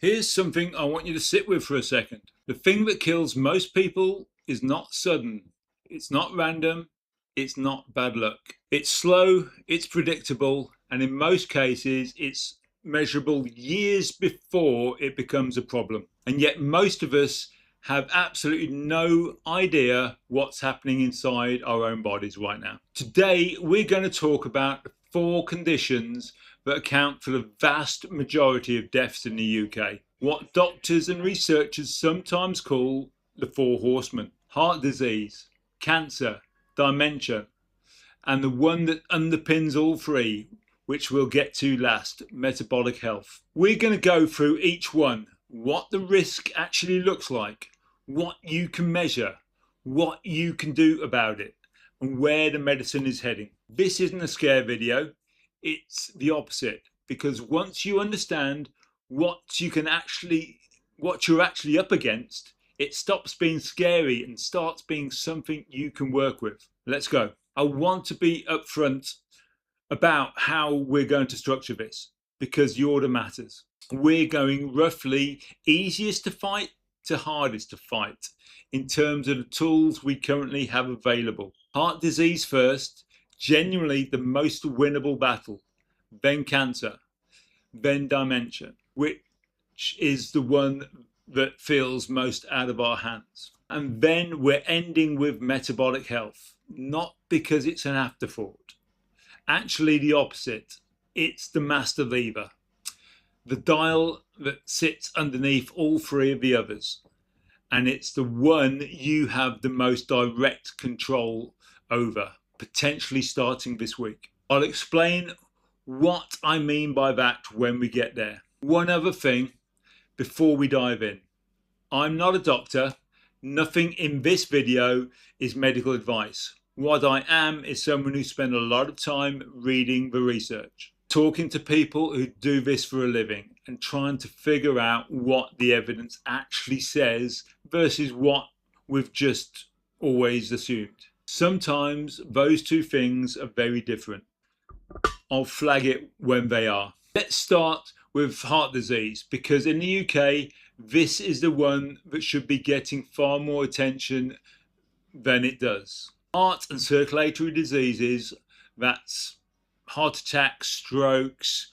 Here's something I want you to sit with for a second. The thing that kills most people is not sudden, it's not random, it's not bad luck. It's slow, it's predictable, and in most cases, it's measurable years before it becomes a problem. And yet, most of us have absolutely no idea what's happening inside our own bodies right now. Today, we're going to talk about 4 conditions that account for the vast majority of deaths in the UK. What doctors and researchers sometimes call the 4 horsemen: heart disease, cancer, dementia, and the one that underpins all 3, which we'll get to last, metabolic health. We're going to go through each one, what the risk actually looks like, what you can measure, what you can do about it, and where the medicine is heading. This isn't a scare video, it's the opposite, because once you understand what you're actually up against, it stops being scary and starts being something you can work with. Let's go. I want to be upfront about how we're going to structure this, because the order matters. We're going roughly easiest to fight to hardest to fight in terms of the tools we currently have available. Heart disease first, genuinely the most winnable battle, then cancer, then dementia, which is the one that feels most out of our hands. And then we're ending with metabolic health, not because it's an afterthought. Actually, the opposite. It's the master lever, the dial that sits underneath all 3 of the others. And it's the one you have the most direct control over, potentially starting this week. I'll explain what I mean by that when we get there. One other thing before we dive in. I'm not a doctor. Nothing in this video is medical advice. What I am is someone who spent a lot of time reading the research, talking to people who do this for a living, and trying to figure out what the evidence actually says versus what we've just always assumed. Sometimes those 2 things are very different. I'll flag it when they are. Let's start with heart disease, because in the UK, this is the one that should be getting far more attention than it does. Heart and circulatory diseases, that's heart attacks, strokes,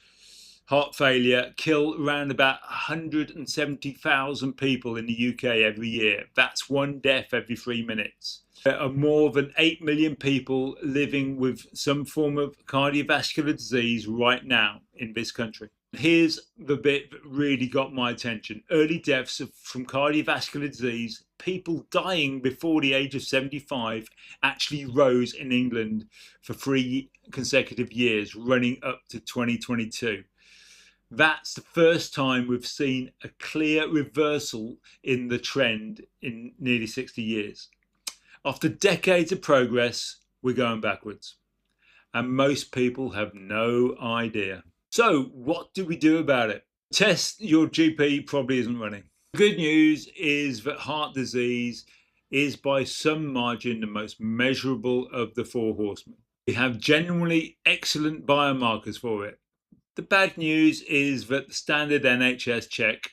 heart failure, kill around about 170,000 people in the UK every year. That's 1 death every 3 minutes. There are more than 8 million people living with some form of cardiovascular disease right now in this country. Here's the bit that really got my attention. Early deaths from cardiovascular disease, people dying before the age of 75, actually rose in England for 3 consecutive years, running up to 2022. That's the first time we've seen a clear reversal in the trend in nearly 60 years. After decades of progress, we're going backwards. And most people have no idea. So what do we do about it? Test your GP probably isn't running. The good news is that heart disease is by some margin the most measurable of the 4 horsemen. We have genuinely excellent biomarkers for it. The bad news is that the standard NHS check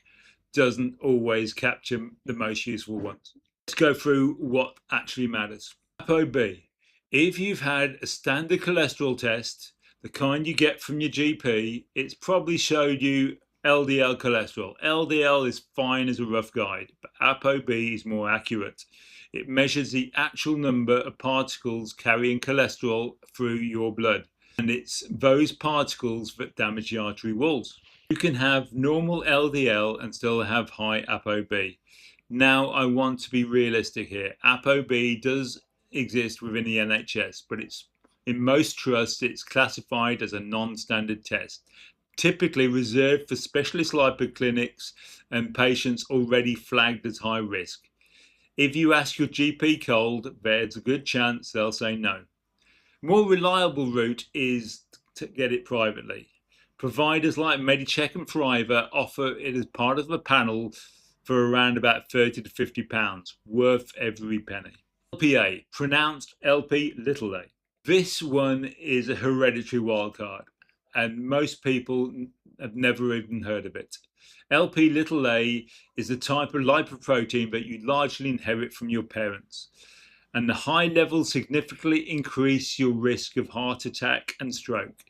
doesn't always capture the most useful ones. Let's go through what actually matters. ApoB. If you've had a standard cholesterol test, the kind you get from your GP, it's probably showed you LDL cholesterol. LDL is fine as a rough guide, but ApoB is more accurate. It measures the actual number of particles carrying cholesterol through your blood. And it's those particles that damage the artery walls. You can have normal LDL and still have high ApoB. Now, I want to be realistic here. ApoB does exist within the NHS, but in most trusts, it's classified as a non-standard test, typically reserved for specialist lipid clinics and patients already flagged as high risk. If you ask your GP cold, there's a good chance they'll say no. More reliable route is to get it privately. Providers like Medicheck and Thriver offer it as part of a panel for around about £30 to £50, worth every penny. LPA, pronounced LP little a. This one is a hereditary wildcard. and most people have never even heard of it. Lp(a) is a type of lipoprotein that you largely inherit from your parents, and the high levels significantly increase your risk of heart attack and stroke.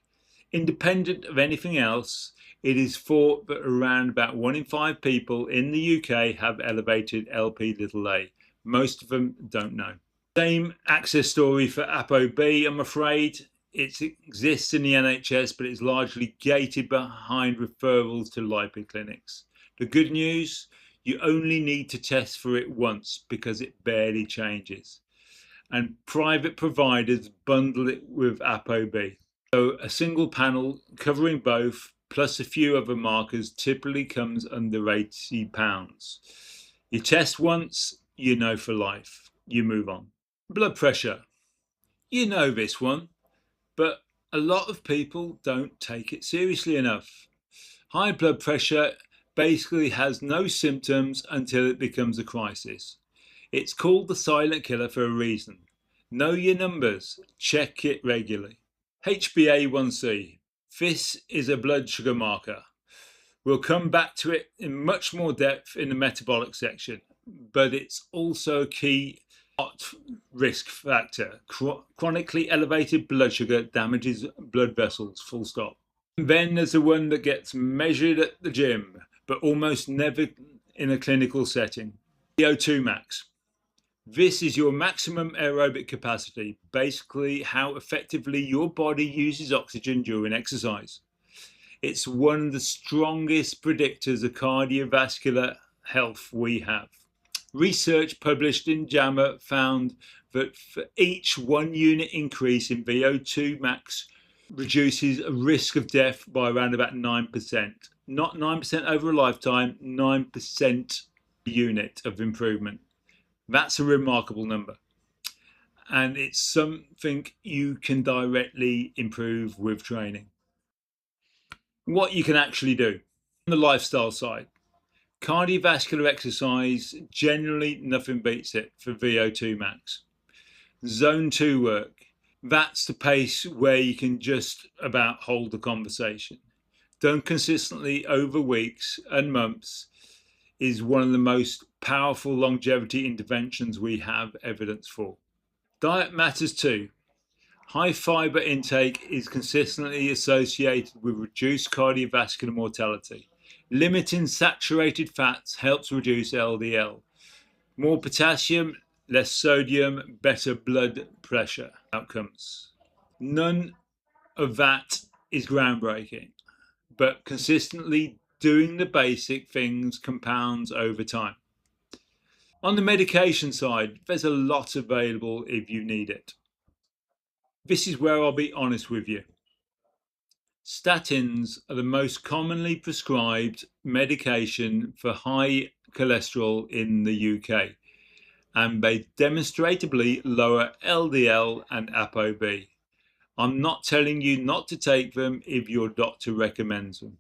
Independent of anything else, it is thought that around about 1 in 5 people in the UK have elevated Lp(a). Most of them don't know. Same access story for ApoB, I'm afraid. It exists in the NHS, but it's largely gated behind referrals to lipid clinics. The good news, you only need to test for it once because it barely changes. And private providers bundle it with ApoB. So a single panel covering both plus a few other markers typically comes under £80. You test once, you know for life. You move on. Blood pressure. You know this one, but a lot of people don't take it seriously enough. High blood pressure basically has no symptoms until it becomes a crisis. It's called the silent killer for a reason. Know your numbers. Check it regularly. HbA1c. This is a blood sugar marker. We'll come back to it in much more depth in the metabolic section, but it's also a key risk factor. Chronically elevated blood sugar damages blood vessels, full stop. And then there's the one that gets measured at the gym, but almost never in a clinical setting. VO2 Max. This is your maximum aerobic capacity, basically how effectively your body uses oxygen during exercise. It's one of the strongest predictors of cardiovascular health we have. Research published in JAMA found that for each 1 unit increase in VO2 max reduces a risk of death by around about 9%. Not 9% over a lifetime, 9% unit of improvement. That's a remarkable number. And it's something you can directly improve with training. What you can actually do. On the lifestyle side, cardiovascular exercise, generally nothing beats it for VO2 max. Zone 2 work, that's the pace where you can just about hold the conversation. Done consistently over weeks and months is one of the most powerful longevity interventions we have evidence for. Diet matters too. High fiber intake is consistently associated with reduced cardiovascular mortality. Limiting saturated fats helps reduce LDL. More potassium, less sodium, better blood pressure outcomes. None of that is groundbreaking, but consistently doing the basic things compounds over time. On the medication side, there's a lot available if you need it. This is where I'll be honest with you. Statins are the most commonly prescribed medication for high cholesterol in the UK, and they demonstrably lower LDL and ApoB. I'm not telling you not to take them if your doctor recommends them.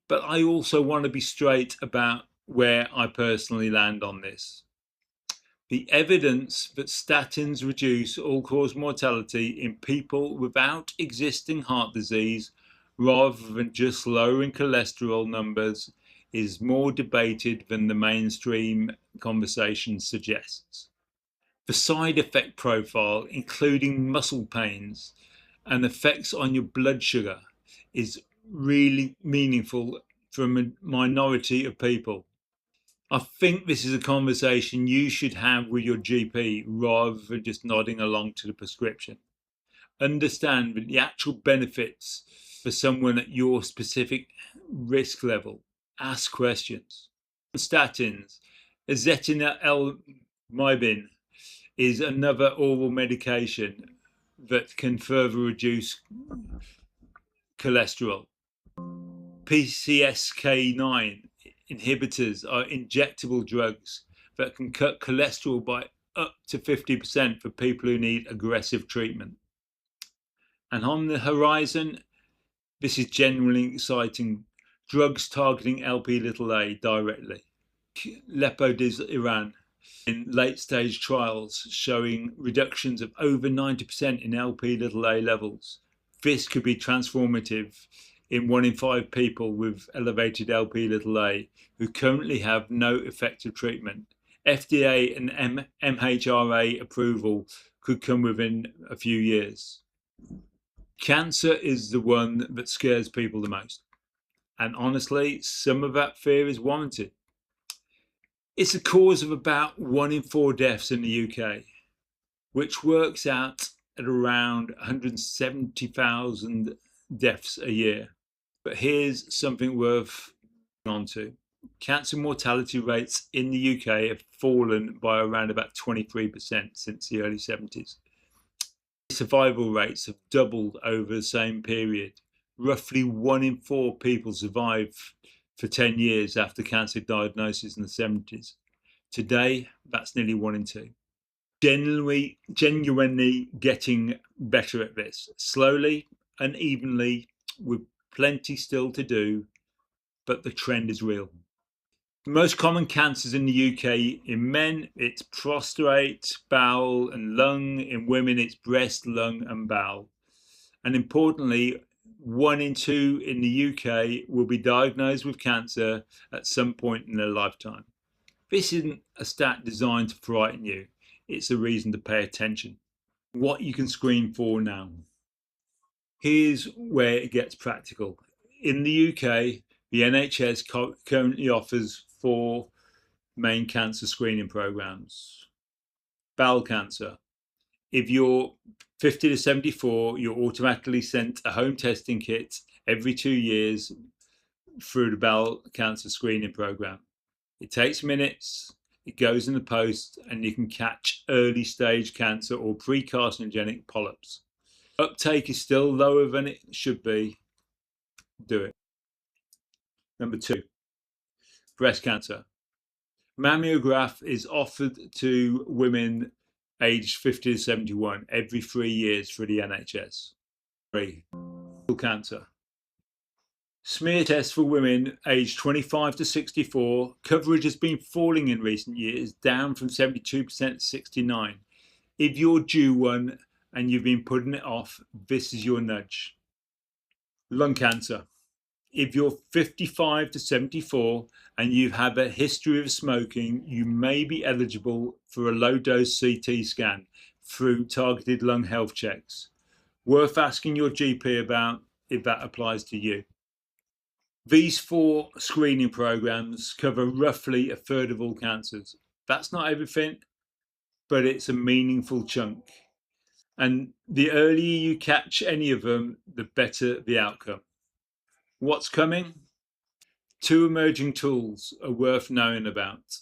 But I also want to be straight about where I personally land on this. The evidence that statins reduce all-cause mortality in people without existing heart disease rather than just lowering cholesterol numbers is more debated than the mainstream conversation suggests. The side effect profile, including muscle pains and effects on your blood sugar, is really meaningful for a minority of people. I think this is a conversation you should have with your GP rather than just nodding along to the prescription. Understand the actual benefits for someone at your specific risk level. Ask questions. Statins, azetinib is another oral medication that can further reduce cholesterol. PCSK9 inhibitors are injectable drugs that can cut cholesterol by up to 50% for people who need aggressive treatment. And on the horizon, this is genuinely exciting, drugs targeting Lp(a) directly. Lepodisiran in late-stage trials showing reductions of over 90% in Lp(a) levels. This could be transformative in 1 in 5 people with elevated Lp(a) who currently have no effective treatment. FDA and MHRA approval could come within a few years. Cancer is the one that scares people the most. And honestly, some of that fear is warranted. It's the cause of about 1 in 4 deaths in the UK, which works out at around 170,000 deaths a year. But here's something worth on to. Cancer mortality rates in the UK have fallen by around about 23% since the early 70s. Survival rates have doubled over the same period. Roughly 1 in 4 people survive for 10 years after cancer diagnosis in the 70s. Today, that's nearly 1 in 2. Genuinely getting better at this, slowly, unevenly, with plenty still to do, but the trend is real. The most common cancers in the UK, in men, it's prostate, bowel, and lung. In women, it's breast, lung, and bowel. And importantly, 1 in 2 in the UK will be diagnosed with cancer at some point in their lifetime. This isn't a stat designed to frighten you. It's a reason to pay attention. What you can screen for now. Here's where it gets practical. In the UK, the NHS currently offers 4 main cancer screening programs. Bowel cancer. If you're 50 to 74, you're automatically sent a home testing kit every 2 years through the bowel cancer screening program. It takes minutes, it goes in the post, and you can catch early stage cancer or pre-carcinogenic polyps. Uptake is still lower than it should be. Do it. Number 2, breast cancer. Mammograph is offered to women aged 50 to 71 every 3 years through the NHS. 3, cancer. Smear tests for women aged 25 to 64. Coverage has been falling in recent years, down from 72% to 69%. If you're due one and you've been putting it off, this is your nudge. Lung cancer. If you're 55 to 74 and you've had a history of smoking, you may be eligible for a low-dose CT scan through targeted lung health checks. Worth asking your GP about if that applies to you. These 4 screening programs cover roughly a third of all cancers. That's not everything, but it's a meaningful chunk. And the earlier you catch any of them, the better the outcome. What's coming? 2 emerging tools are worth knowing about.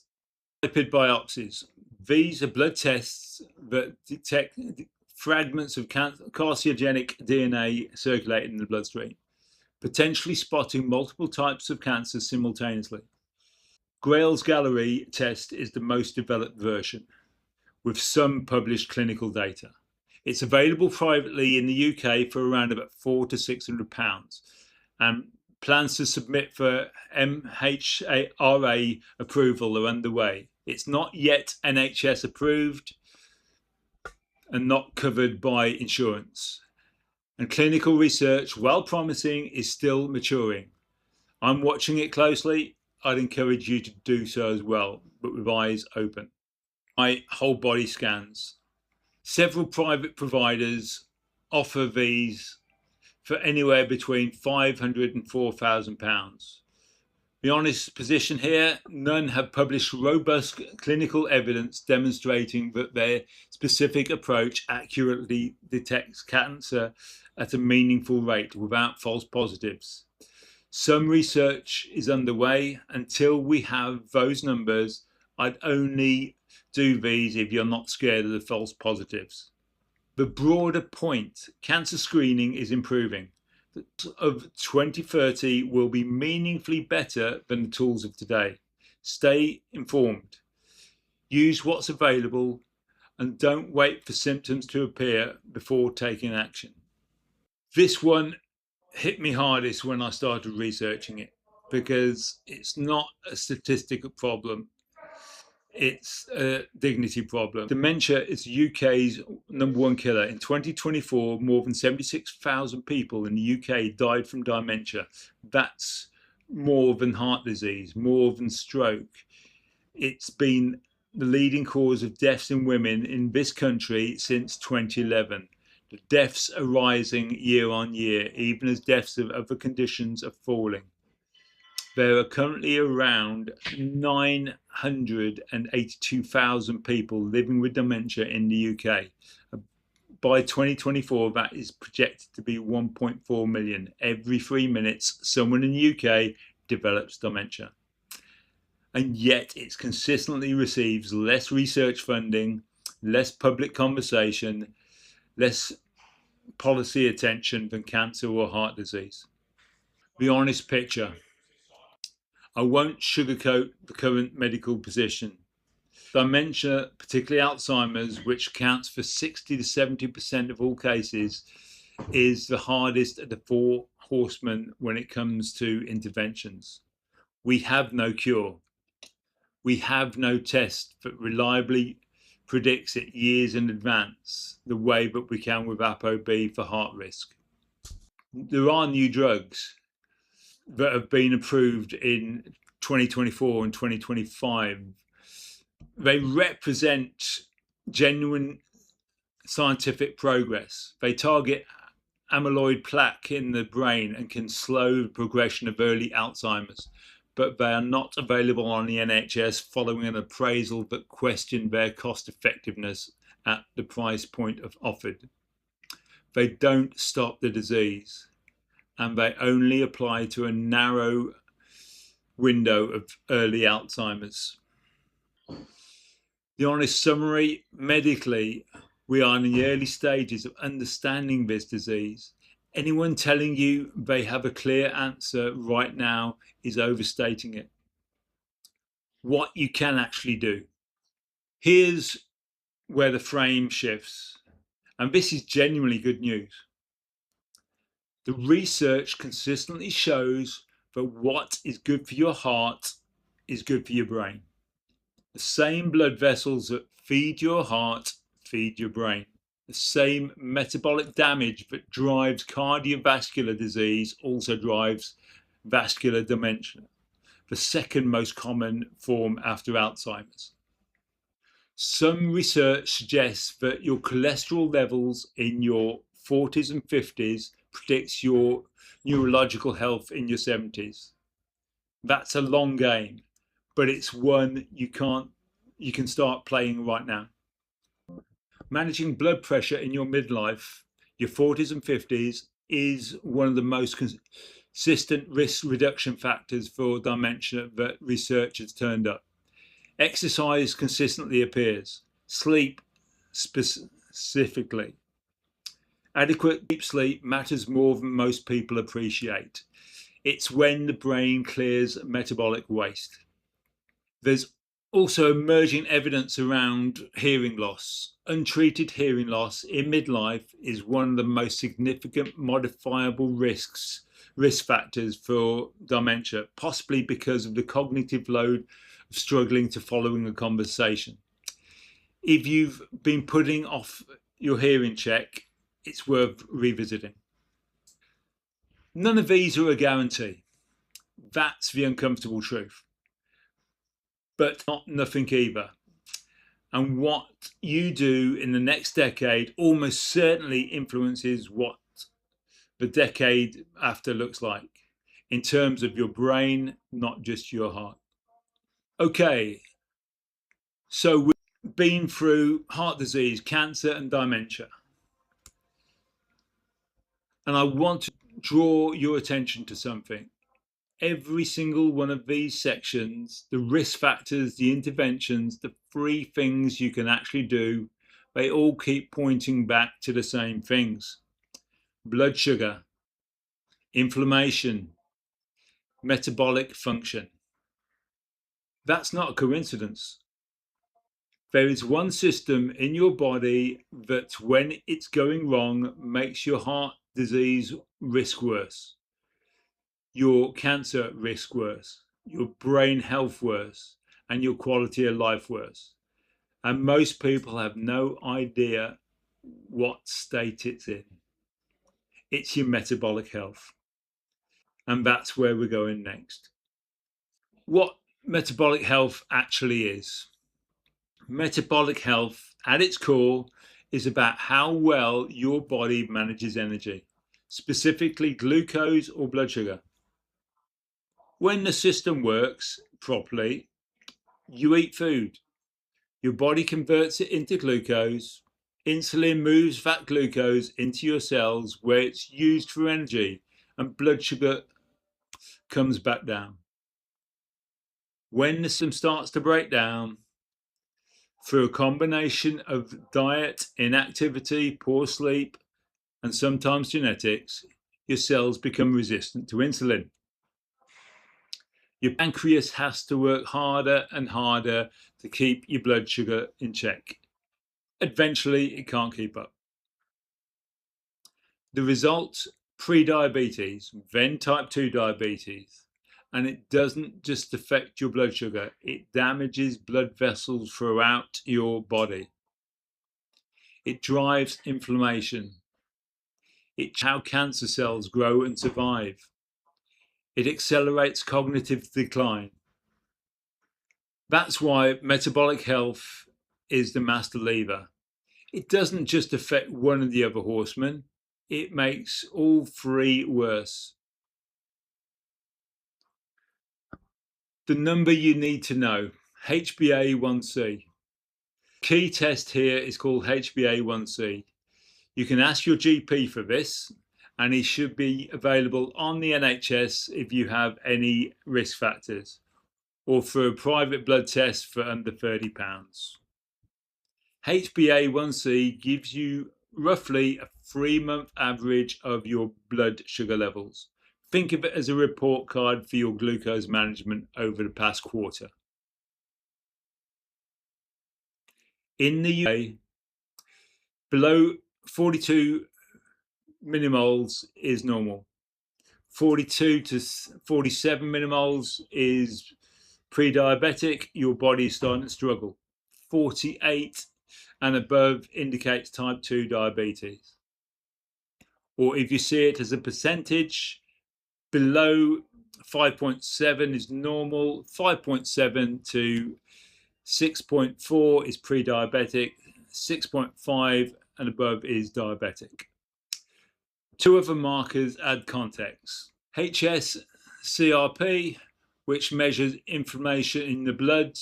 Lipid biopsies. These are blood tests that detect fragments of carcinogenic DNA circulating in the bloodstream, potentially spotting multiple types of cancer simultaneously. Grail's Gallery test is the most developed version, with some published clinical data. It's available privately in the UK for around about £400 to £600, and plans to submit for MHRA approval are underway. It's not yet NHS approved and not covered by insurance. And clinical research, while promising, is still maturing. I'm watching it closely. I'd encourage you to do so as well, but with eyes open. My whole body scans. Several private providers offer these for anywhere between £500 and £4,000. The honest position here, none have published robust clinical evidence demonstrating that their specific approach accurately detects cancer at a meaningful rate without false positives. Some research is underway. Until we have those numbers, I'd only do these if you're not scared of the false positives. The broader point, cancer screening is improving. The tools of 2030 will be meaningfully better than the tools of today. Stay informed. Use what's available and don't wait for symptoms to appear before taking action. This one hit me hardest when I started researching it because it's not a statistical problem. It's a dignity problem. Dementia is the UK's #1 killer. In 2024, more than 76,000 people in the UK died from dementia. That's more than heart disease, more than stroke. It's been the leading cause of deaths in women in this country since 2011. The deaths are rising year on year, even as deaths of other conditions are falling. There are currently around 982,000 people living with dementia in the UK. By 2024, that is projected to be 1.4 million. Every 3 minutes, someone in the UK develops dementia. And yet it consistently receives less research funding, less public conversation, less policy attention than cancer or heart disease. The honest picture. I won't sugarcoat the current medical position. Dementia, particularly Alzheimer's, which accounts for 60 to 70% of all cases, is the hardest of the four horsemen when it comes to interventions. We have no cure. We have no test that reliably predicts it years in advance, the way that we can with ApoB for heart risk. There are new drugs that have been approved in 2024 and 2025. They represent genuine scientific progress. They target amyloid plaque in the brain and can slow the progression of early Alzheimer's, but they are not available on the NHS following an appraisal that questioned their cost effectiveness at the price point offered. They don't stop the disease, and they only apply to a narrow window of early Alzheimer's. The honest summary, medically, we are in the early stages of understanding this disease. Anyone telling you they have a clear answer right now is overstating it. What you can actually do. Here's where the frame shifts, and this is genuinely good news. The research consistently shows that what is good for your heart is good for your brain. The same blood vessels that feed your heart feed your brain. The same metabolic damage that drives cardiovascular disease also drives vascular dementia, the second most common form after Alzheimer's. Some research suggests that your cholesterol levels in your 40s and 50s predicts your neurological health in your 70s. That's a long game, but it's one you can start playing right now. Managing blood pressure in your midlife, your 40s and 50s, is one of the most consistent risk reduction factors for dementia that research has turned up. Exercise consistently appears. Sleep specifically. Adequate deep sleep matters more than most people appreciate. It's when the brain clears metabolic waste. There's also emerging evidence around hearing loss. Untreated hearing loss in midlife is one of the most significant modifiable risk factors for dementia, possibly because of the cognitive load of struggling to following a conversation. If you've been putting off your hearing check, it's worth revisiting. None of these are a guarantee. That's the uncomfortable truth. But not nothing either. And what you do in the next decade almost certainly influences what the decade after looks like in terms of your brain, not just your heart. Okay, so we've been through heart disease, cancer, and dementia. And I want to draw your attention to something. Every single one of these sections, the risk factors, the interventions, the 3 things you can actually do, they all keep pointing back to the same things. Blood sugar, inflammation, metabolic function. That's not a coincidence. There is one system in your body that, when it's going wrong, makes your heart disease risk worse, your cancer risk worse, your brain health worse, and your quality of life worse. And most people have no idea what state it's in. It's your metabolic health. And that's where we're going next. What metabolic health actually is. Metabolic health, at its core, is about how well your body manages energy, specifically glucose or blood sugar. When the system works properly, you eat food. Your body converts it into glucose. Insulin moves that glucose into your cells where it's used for energy, and blood sugar comes back down. When the system starts to break down, through a combination of diet, inactivity, poor sleep, and sometimes genetics, your cells become resistant to insulin. Your pancreas has to work harder and harder to keep your blood sugar in check. Eventually, it can't keep up. The result, pre-diabetes, then type 2 diabetes. And it doesn't just affect your blood sugar, it damages blood vessels throughout your body. It drives inflammation. It's how cancer cells grow and survive. It accelerates cognitive decline. That's why metabolic health is the master lever. It doesn't just affect one of the other horsemen, it makes all three worse. The number you need to know, HbA1c. Key test here is called HbA1c. You can ask your GP for this, and he should be available on the NHS if you have any risk factors, or for a private blood test for under £30. HbA1c gives you roughly a 3-month average of your blood sugar levels. Think of it as a report card for your glucose management over the past quarter. In the UK, below 42 millimoles is normal. 42 to 47 millimoles is pre-diabetic, your body is starting to struggle. 48 and above indicates type 2 diabetes. Or if you see it as a percentage, below 5.7 is normal, 5.7 to 6.4 is pre-diabetic, 6.5 and above is diabetic. Two other markers add context. HS-CRP, which measures inflammation in the blood,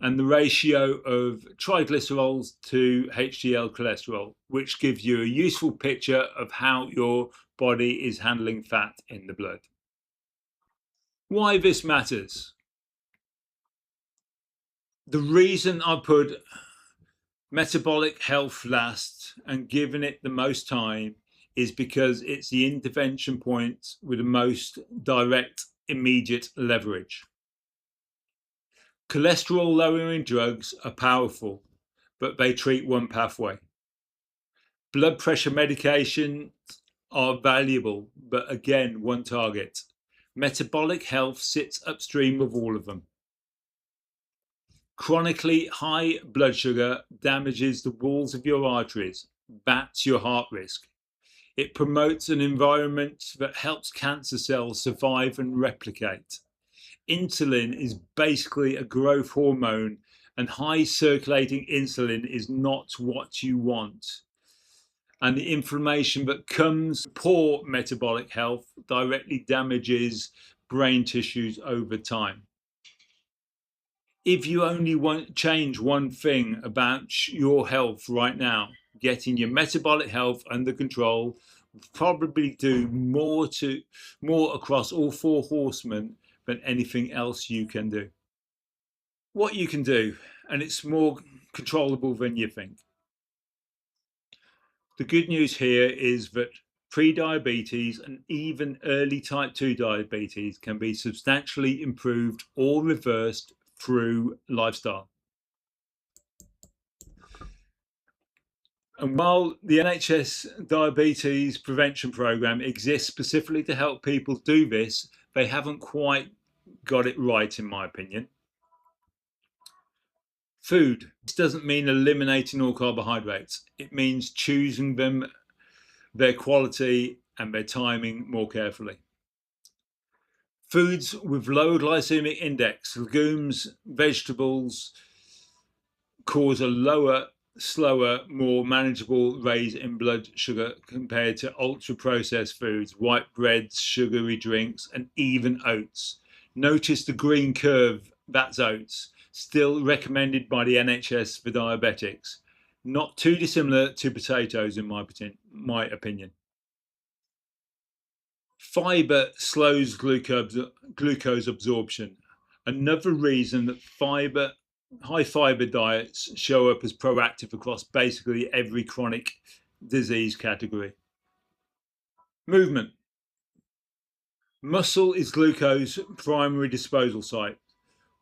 and the ratio of triglycerols to HDL cholesterol, which gives you a useful picture of how your body is handling fat in the blood. Why this matters? The reason I put metabolic health last and given it the most time is because it's the intervention point with the most direct, immediate leverage. Cholesterol lowering drugs are powerful, but they treat one pathway. Blood pressure medications are valuable, but again, one target. Metabolic health sits upstream of all of them. Chronically high blood sugar damages the walls of your arteries. That's your heart risk. It promotes an environment that helps cancer cells survive and replicate. Insulin is basically a growth hormone, and high circulating insulin is not what you want. And the inflammation that comes with poor metabolic health directly damages brain tissues over time. If you only want to change one thing about your health right now, getting your metabolic health under control, probably do more across all four horsemen than anything else you can do. What you can do, and it's more controllable than you think. The good news here is that pre-diabetes and even early type 2 diabetes can be substantially improved or reversed through lifestyle. And while the NHS Diabetes Prevention Programme exists specifically to help people do this, they haven't quite got it right, in my opinion. Food. This doesn't mean eliminating all carbohydrates. It means choosing them, their quality and their timing more carefully. Foods with lower glycemic index, legumes, vegetables, cause a lower, slower, more manageable raise in blood sugar compared to ultra-processed foods, white breads, sugary drinks, and even oats. Notice the green curve, that's oats, still recommended by the NHS for diabetics. Not too dissimilar to potatoes in my opinion. Fiber slows glucose absorption. Another reason that high fiber diets show up as proactive across basically every chronic disease category. Movement. Muscle is glucose primary disposal site.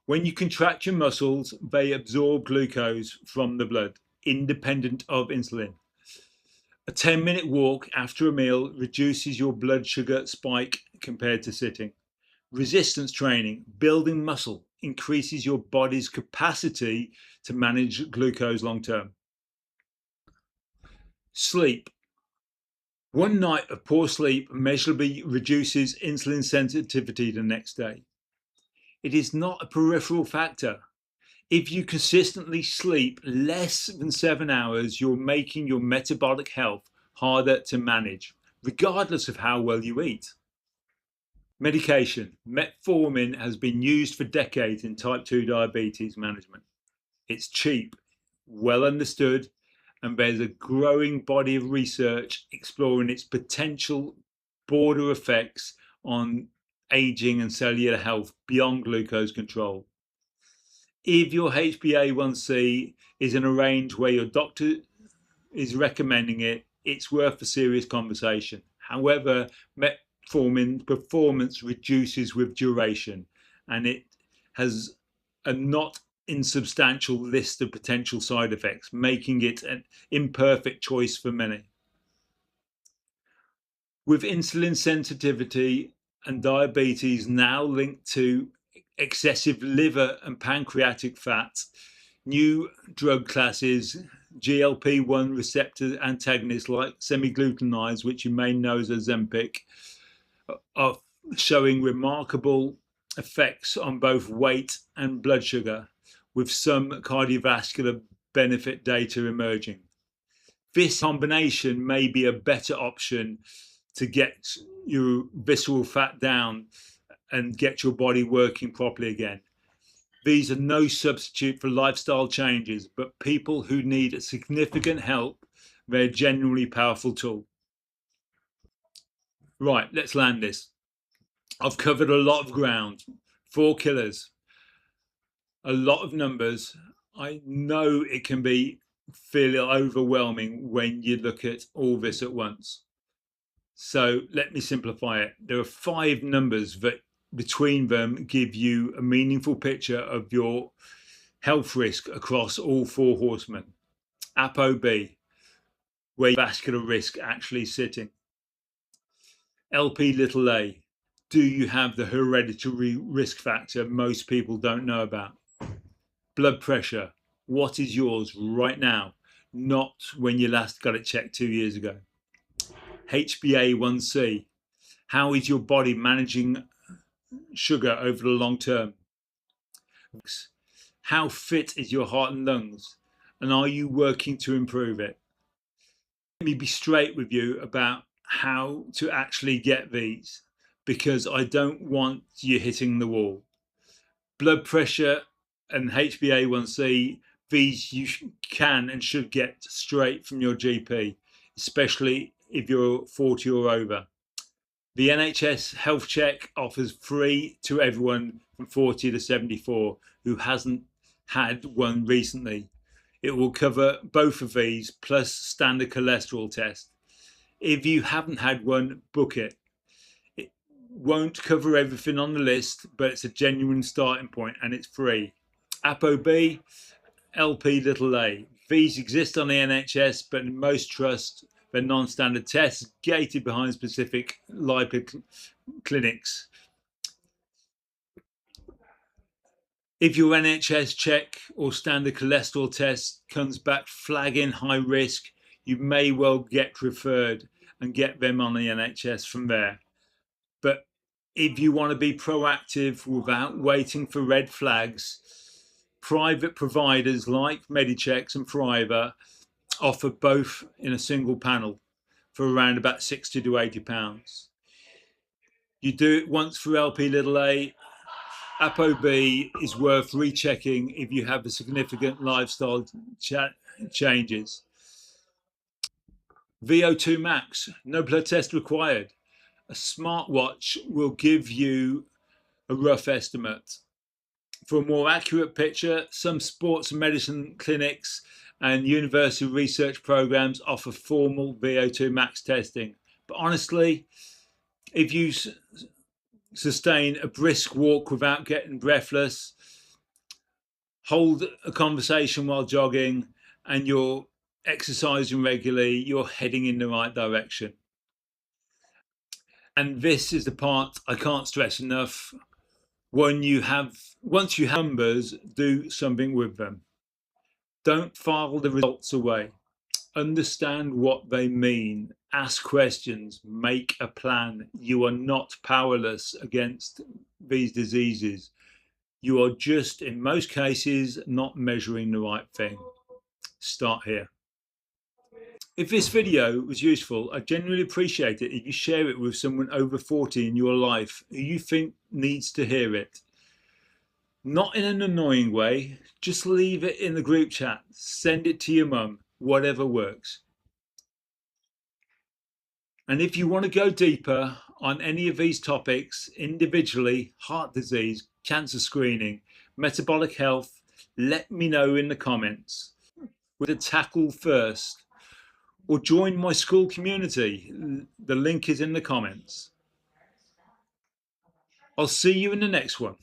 When you contract your muscles, they absorb glucose from the blood, independent of insulin. A 10-minute walk after a meal reduces your blood sugar spike compared to sitting. Resistance training, building muscle, increases your body's capacity to manage glucose long term. Sleep. One night of poor sleep measurably reduces insulin sensitivity the next day. It is not a peripheral factor. If you consistently sleep less than 7 hours, you're making your metabolic health harder to manage, regardless of how well you eat. Medication. Metformin has been used for decades in type 2 diabetes management. It's cheap, well understood, and there's a growing body of research exploring its potential border effects on aging and cellular health beyond glucose control. If your HbA1c is in a range where your doctor is recommending it, it's worth a serious conversation. However, metformin performance reduces with duration, and it has a not insubstantial list of potential side effects, making it an imperfect choice for many. With insulin sensitivity and diabetes now linked to excessive liver and pancreatic fat, new drug classes, GLP-1 receptor antagonists like semaglutides, which you may know as Ozempic, are showing remarkable effects on both weight and blood sugar, with some cardiovascular benefit data emerging. This combination may be a better option to get your visceral fat down and get your body working properly again. These are no substitute for lifestyle changes, but people who need significant help, they're a genuinely powerful tool. Right, let's land this. I've covered a lot of ground, 4 killers, a lot of numbers. I know it can feel overwhelming when you look at all this at once. So let me simplify it. There are 5 numbers that between them give you a meaningful picture of your health risk across all 4 horsemen. ApoB, where vascular risk actually sitting. Lp(a), do you have the hereditary risk factor most people don't know about? Blood pressure, what is yours right now, not when you last got it checked 2 years ago? HbA1c, how is your body managing sugar over the long term? How fit is your heart and lungs, and are you working to improve it? Let me be straight with you about how to actually get these, because I don't want you hitting the wall. Blood pressure and HbA1c, these you can and should get straight from your GP, especially if you're 40 or over. The NHS Health Check offers free to everyone from 40 to 74 who hasn't had one recently. It will cover both of these plus standard cholesterol test. If you haven't had one, book it. It won't cover everything on the list, but it's a genuine starting point and it's free. ApoB, Lp(a). These exist on the NHS, but in most trusts, they're non-standard tests gated behind specific lipid clinics. If your NHS check or standard cholesterol test comes back flagging high risk, you may well get referred and get them on the NHS from there. But if you want to be proactive without waiting for red flags, private providers like Medichecks and Thriver offer both in a single panel for around about £60 to £80. You do it once for LP(a). ApoB is worth rechecking if you have a significant lifestyle changes. VO2 Max, no blood test required. A smartwatch will give you a rough estimate. For a more accurate picture, some sports medicine clinics and university research programs offer formal VO2 max testing. But honestly, if you sustain a brisk walk without getting breathless, hold a conversation while jogging, and you're exercising regularly, you're heading in the right direction. And this is the part I can't stress enough. Once you have numbers, do something with them. Don't file the results away. Understand what they mean. Ask questions. Make a plan. You are not powerless against these diseases. You are just, in most cases, not measuring the right thing. Start here. If this video was useful, I'd genuinely appreciate it if you share it with someone over 40 in your life who you think needs to hear it. Not in an annoying way, just leave it in the group chat, send it to your mum, whatever works. And if you want to go deeper on any of these topics individually, heart disease, cancer screening, metabolic health, let me know in the comments with a tackle first, or join my school community. The link is in the comments. I'll see you in the next one.